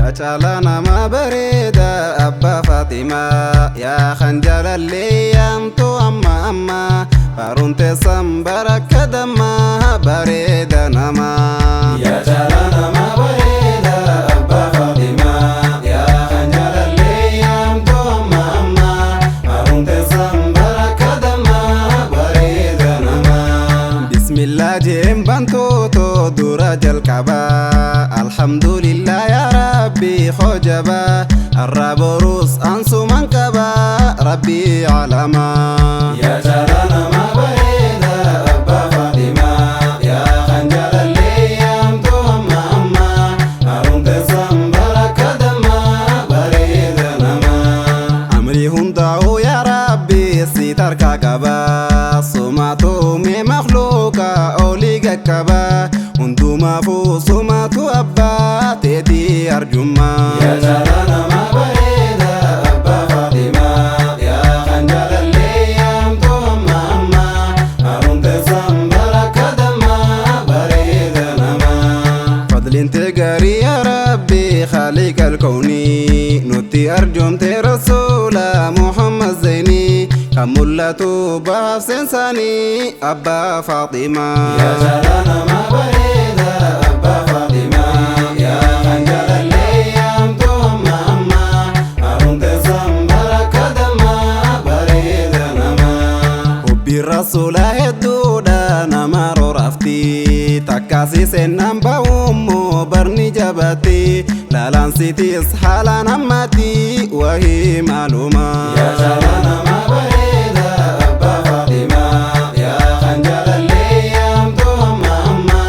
Acaalana ma bareeda Abbaa Faatimaa yaa khanjaalallee yaamtu amma amma Faaruun teessan baraka dammaa bareeda namaa. Yaa acaalana ma bareeda Abbaa Faatimaa yaa khanjaalallee yaamtu amma amma Faaruun teessan baraka dammaa bareeda namaa. Bismillah jeen bantootoo dura jalqabaa alhamdulillah yaa rabbi khojabaa arraboruus ansuman qabaa rabbi alamaa. Yaa acaalana ma bareeda Abbaa Faatimaa yaa khanjaalallee yaamtu amma amma Faaruun teessan baraka dammaa bareeda namaa. Amri hundaa'u yaa rabbi si tarkaa qabaa sumaatu mee makhluuqa olii gaqqabaa hundumaafuu sumatu abbaa teetii arjummaa. Yaa acaalana ma bareeda Abbaa Faatimaa yaa khanjaalallee yaamtu amma amma Faaruun teessan baraka dammaa bareeda namaa. Fadlinte gaarii yaa rabbi khaliqa alkawni nutti arjoomte rasuula Muhammad Zaini kan mul'atu baaf seensaanii Abbaa Faatimaa. Yaa acaalana ma bareeda Abbaa Faatimaa yaa khanjaalallee yaamtu amma amma Faaruun teessan baraka dammaa bareeda namaa. Hubbi rasuula hedduudha nama roorafti takkaasi seenaan ba'ummoo barni jabatti laalaansitis haalaan ammatti wahii maalumaa. Yaa acaalana ma bareeda Abbaa Faatimaa yaa khanjaalallee yaamtu amma amma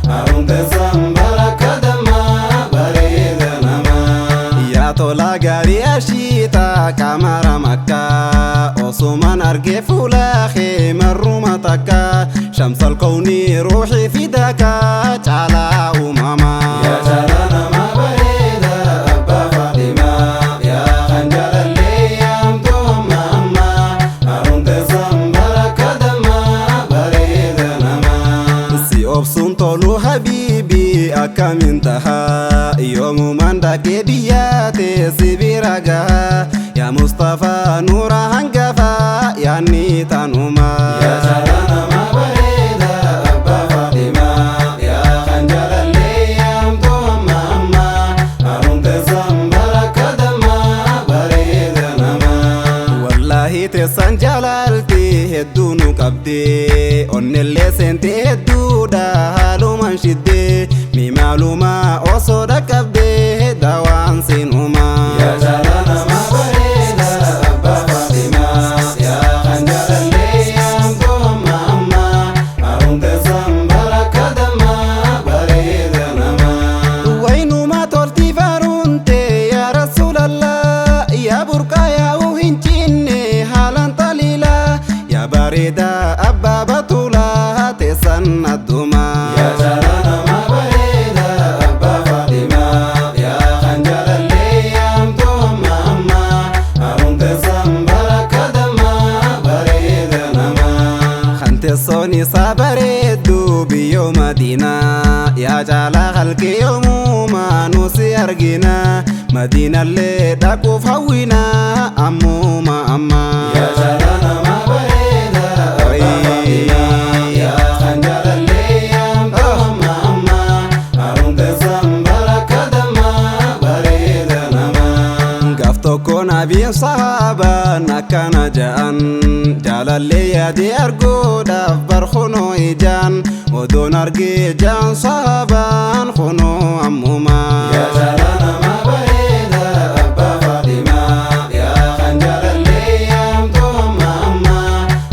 Faaruun teessan baraka dammaa bareeda namaa. Yaa tola gaarii ashiita kamara makkaa osuman argee fuula kee marruma takka shamsal kawni ruuxii fidaka caalaa uumamaa. Yaa acaalana ma bareeda Abbaa Faatimaa yaa khanjaalallee yaamtu amma amma Faaruun teessan baraka dammaa bareeda namaa. Si obsuun tolu habiibi akkamiin tahaa yoomumaan dhaqee biyyaate si bira gahaa yaa Mustafaa nuura hangafaa yaanni tanumaa. Yaa acaalana ma bareeda Abbaa Faatimaa yaa khanjaalallee yaamtu amma amma Faaruun teessan baraka dammaa bareeda namaa. Wallaahi teessan jaalalti hedduu nu qabdee onnellee seentee hedduudha haalumaan shiddee mi maalumaa osoo dhaqqabdee daawaan seenumaa. Yaa acaalana ma bareeda Abbaa Faatimaa yaa khanjaalallee yaamtu amma amma Faaruun teessan baraka dammaa bareeda namaa. Waynuma tolti faaruunte yaa rasuulallah yaa burqaa yaa'uu hin cinne haalaan taliila yaa bareeda abbaa batulaa teessan addumaa. Yaa acaalana ma bareeda Abbaa Faatimaa yaa khanjaalallee yaamtu amma amma Faaruun teessan baraka dammaa bareeda namaa. Kan teessoon isaa bareeddu biyyoo Madiinaa yaa caalaa halkee yoomumaa nu si argina Madiinallee dhaquuf hawwina ammuma ammaa. Yaa acaalana ma bareeda Abbaa Faatimaa yaa khanjaalallee yaamtu amma amma Faaruun teessan baraka dammaa bareeda namaa. Gaaf tokko nabiin sahaabaan akkana ja'an jaalallee yaadee arguudhaaf bar kunoo ijaan odoon argee ja'an sahaabaan kunoo ammumaa. Yaa acaalana ma bareeda Abbaa Faatimaa yaa khanjaalallee yaamtu amma amma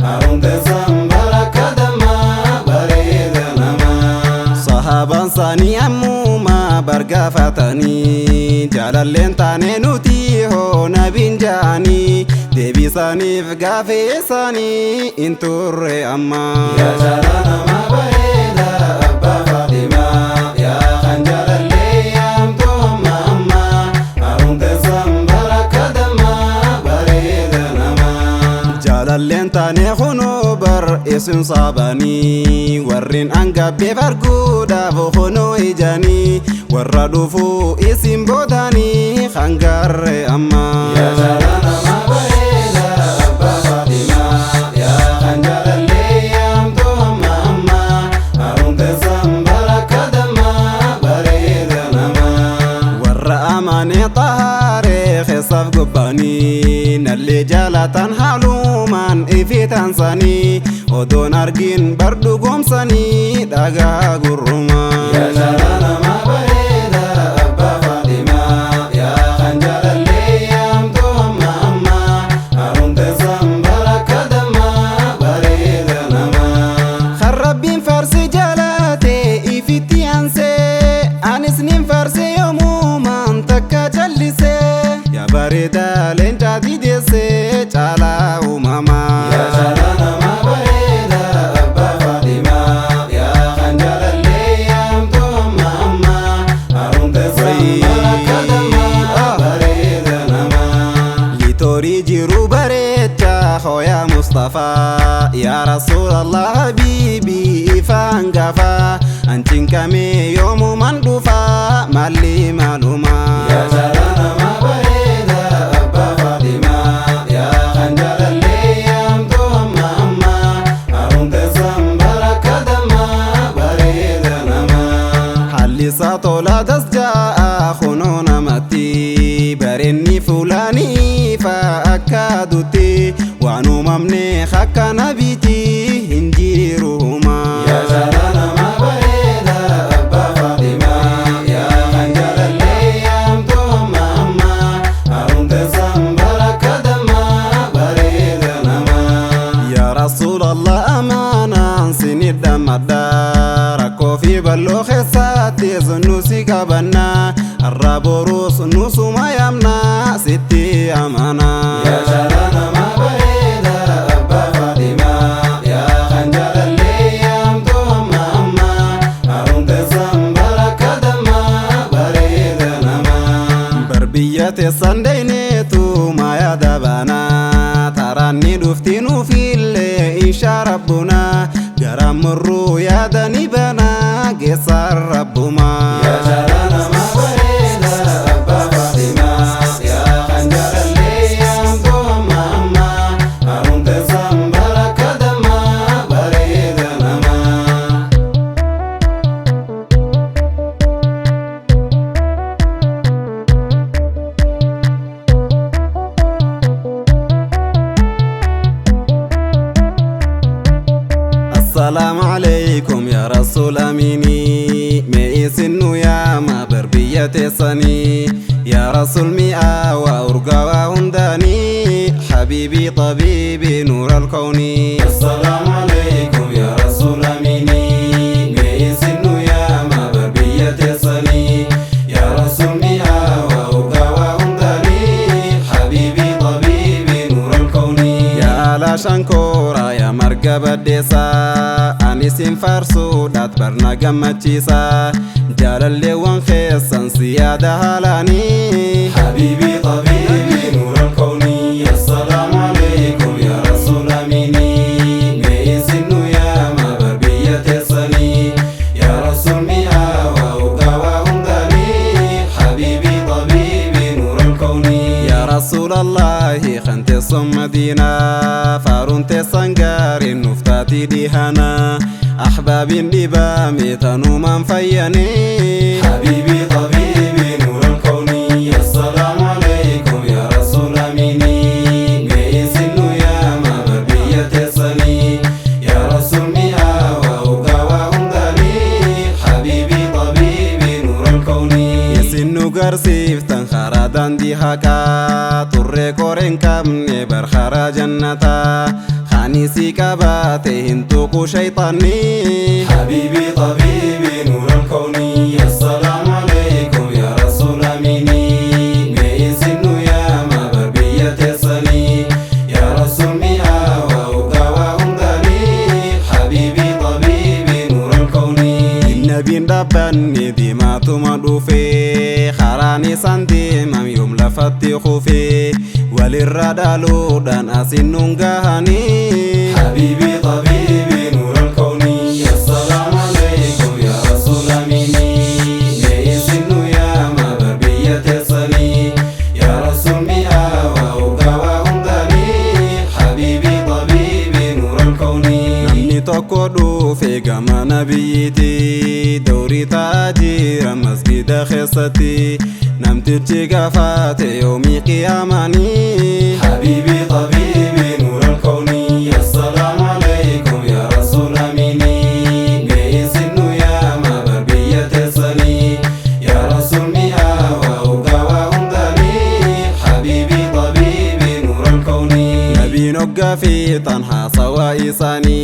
Faaruun teessan baraka dammaa bareeda namaa. Sahaabaan saanii ammumaa bargaafatanii jaalalleen taane nuti hoo nabiin ja'anii deebisaniif gaafee isaanii hin turre ammaa. Yaa acaalana ma bareeda Abbaa Faatimaa yaa khanjaalallee yaamtu amma amma Faaruun teessan baraka dammaa bareeda namaa. Jaalalleen taane kunoo bar isin saabanii warreen angabbeef arguudhaaf kunoo ijanii warra dhufuu isin boodanii hangarre amma yaa jaalala nama bareeda abbaa Faatimaa yaa kan jaalallee yaamtu amma amma haruun keessan baraka dammaa bareeda nama warra amane taharee keessaaf gobbanii nallee jaalatan haalumaan ifitan sanii odoon argin bardugomsanii dhagaa gurruma yaa jaalala nama bareeda abbaa Faatimaa yaa kan jaalallee yaamtu amma amma haruun keessan baraka dammaa bareeda nama kan rabbiin farsi jaalate ifitti ansee anis nin farse yoomumaan takka callise yaa bareedaa leencaati deesse caalaa uumamaa yaa jaalala nama bareeda abbaa Faatimaa yaa kan jaalallee yaamtu amma amma haruun keessan baraka dammaa bareeda nama litorii jiru bareecha hooyaa Mustafaa yaa Rasuulallah habiibii ifaan gafaa ancinqamee yoomuman dhufaa malli maalumaa yaa jaalala nama bareeda abbaa Faatimaa yaa kan jaalallee yaamtu amma amma haruun keessan baraka dammaa bareeda nama hallisa tolaatas ja'a kunoo namatti bareenni fuulaanii fa'a akka dutti waan uumamne akka nabiiti hin jiruumaa yaa jaalala nama bareeda abbaa Faatimaa yaa kan jaalallee yaamtu amma amma haruun keessan baraka dammaa bareeda nama yaa Rasuulallah amaanaan sinidha maddaa rakkoo fi balloo keessatti nu si qabannaa har'a boruus nusuma yaamnaa sitti amanaa yaa jaalala nama bareeda abbaa Faatimaa yaa kan jaalallee yaamtu amma amma haruun keessan baraka dammaa bareeda nama barbiyya teessan deeyneetu maayaa dabanaa taraanni dhufti nuufillee inshaa rabbunaa gara murruu yaadani banaa geessaan rabbumaa yaa jaalala nama bareeda abbaa Faatimaa yaa kan jaalallee yaamtu amma amma haruun keessan baraka dammaa bareeda nama السلام عليكم يا رسول أميني ميسنو يا ما بربية سني يا رسول مئة وأرقى وهنداني حبيبي طبيبي نور الكون السلام عليكم يا رسول أميني ميسنو يا ما بربية سني يا رسول مئة وأرقى وهنداني حبيبي طبيبي نور الكون يا لا شنكورا يا مرقبة ديسا أنيسين فارسو دات برنا قمتشيسا جالالي وانخيصا سيادة هالاني حبيبي طبيبي نور الكون السلام عليكم يا رسول أميني ميسنو يا ما بربية سني يا رسول مئة وأوقى وهنداني حبيبي طبيبي نور الكون يا رسول الله خنت صم مدينة فارنت سنجار نفتاتي ديهانا أحباب دبامي تنو من فيني حبيبي طبيبي نور الكون السلام عليكم يا رسول أميني ميسنو يا ما بربية سني يا رسول مئة وأوقى وهنداني حبيبي طبيبي نور الكون يسنو قرسيف تنخارا داندي هكا ترى كورن كامني برخارا جنتا خانيسي كباتي هنتوكو شيطاني حبيبي طبيبي نور الكون السلام عليكم يا رسول أميني ميسنو يا ما بربية سني يا رسول مئة وأوقى وهنداني حبيبي طبيبي نور الكون النبي دبني ديماتو مدوفي خراني سندي مم يوم لفتي خوفي وللردالو دان أسنون غهاني حبيبي طبيبي نور الكون السلام عليكم يا رسول أميني ميسنو godhu feegama nabiyyiiti dawrii taajira masgida keessatti namtichi gaafate yoomii qiyaamanii حبيبي طبيبي نور الكون السلام عليكم يا رسول أميني ميس يا ما بربية الصني يا رسول مئة وأوقا وأمداني حبيبي طبيبي نور الكون نبي نقى في طنحا سوائساني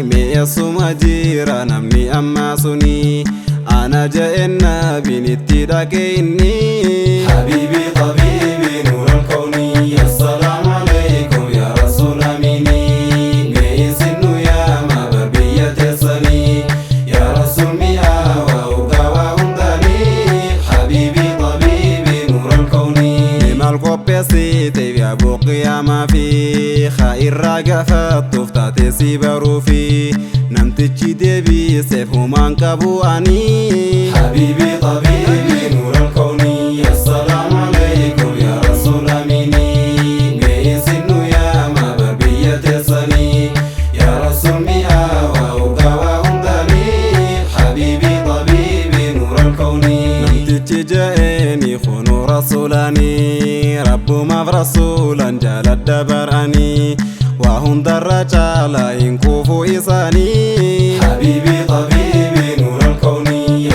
ميس مجيرا نمني أما سني أنا جئنا بنتي داكيني حبيبي طبيبي نور الكون السلام عليكم يا رسول أميني ميس يا ما بربية الصني يا رسول مئة وأوقا وأمداني حبيبي طبيبي نور الكون لما القبسي تبيع بقيا ما في خير راقفت تفتات سيبرو في نمتشي دبي سيفه من كبواني حبيبي طبيبي نور الكون السلام عليكم يا رسول أميني ميس يا ما بربية الصني يا رسول مئة وأوقا وأمداني حبيبي طبيبي نور الكون نمتشي جائني خونو رسولاني ربو ما برسولا جال الدبراني وهم درجة لا ينكوفو إساني حبيبي طبيبي نور الكون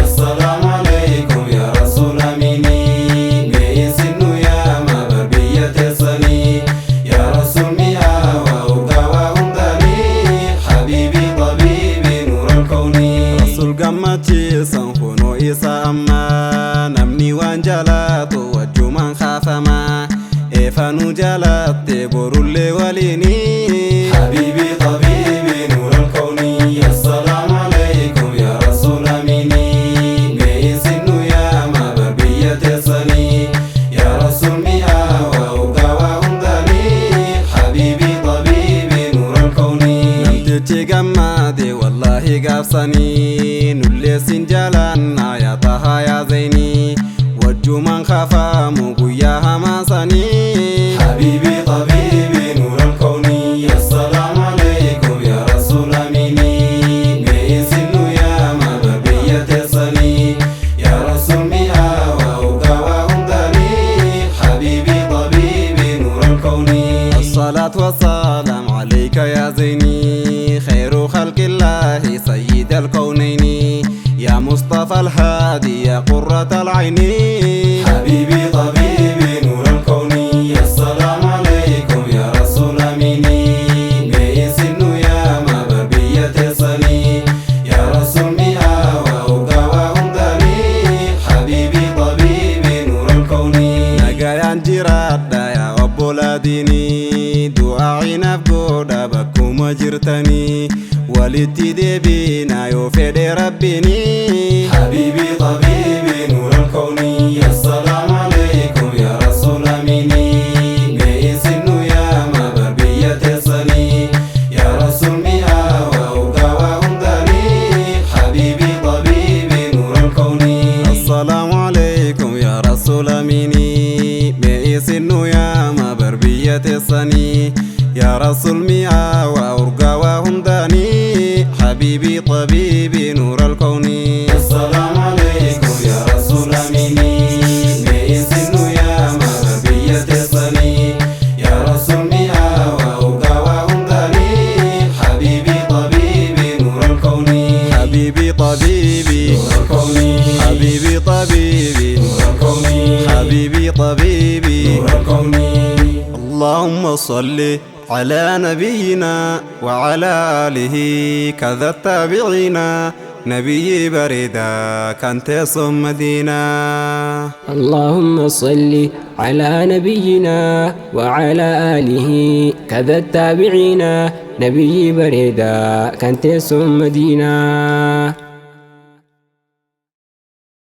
السلام عليكم يا رسول أميني ميس يا ما بربية الصني يا رسول مئة وأوقا وأمداني حبيبي طبيبي نور الكون رسول قمتي سنخونو إسا أما نمني وانجلات وجو من خافما إفانو جلات برو اللي وليني حبيبي طبيبي نور الكون السلام عليكم يا رسول أميني ميس يا ما بربية الصني يا رسول مئة وأوقا وأمداني حبيبي طبيبي نور الكون نمتشي قمادي والله قافصني نولي سنجالان يا طه يا زيني وجو من خافا مقوياها ما صني حبيبي طبيبي نور الكون السلام عليكم يا رسول أميني ميس يا ما بربية الصني يا رسول مئة وأوقا وأمداني حبيبي طبيبي نور الكون الصلاة والسلام عليك يا زيني خير خلق الله سيد الكونين يا مصطفى الهادي يا قرة العين حبيبي طبيبي نور الكون السلام عليكم يا رسول أميني ميس يا ما بربية الصني يا رسول مئة وأوقا وأمداني حبيبي طبيبي نور الكون نقايان جراد يا وبولاديني دعاء نفقود بكم جرتني ولدتي دبينا يوفد ربيني حبيبي طبيبي نور الكون السلام عليكم يا رسول أميني ميس يا ما بربية الصني يا رسول مئة وأوقا وأمداني حبيبي طبيبي نور الكون السلام عليكم يا رسول أميني ميس يا ما بربية الصني يا رسول مئة وأرقى وهمداني حبيبي طبيبي نور الكون السلام عليكم يا رسول أميني ميس يا ما بربية الصني يا رسول مئة وأوقا وأمداني حبيبي طبيبي نور الكون حبيبي طبيبي نور الكون حبيبي طبيبي نور الكون حبيبي طبيبي نور الكون اللهم صل على نبينا وعلى آله كذا التابعين نبي بريدا كانت صم مدينة اللهم صل على نبينا وعلى آله كذا التابعين نبي بريدا كانت صم مدينة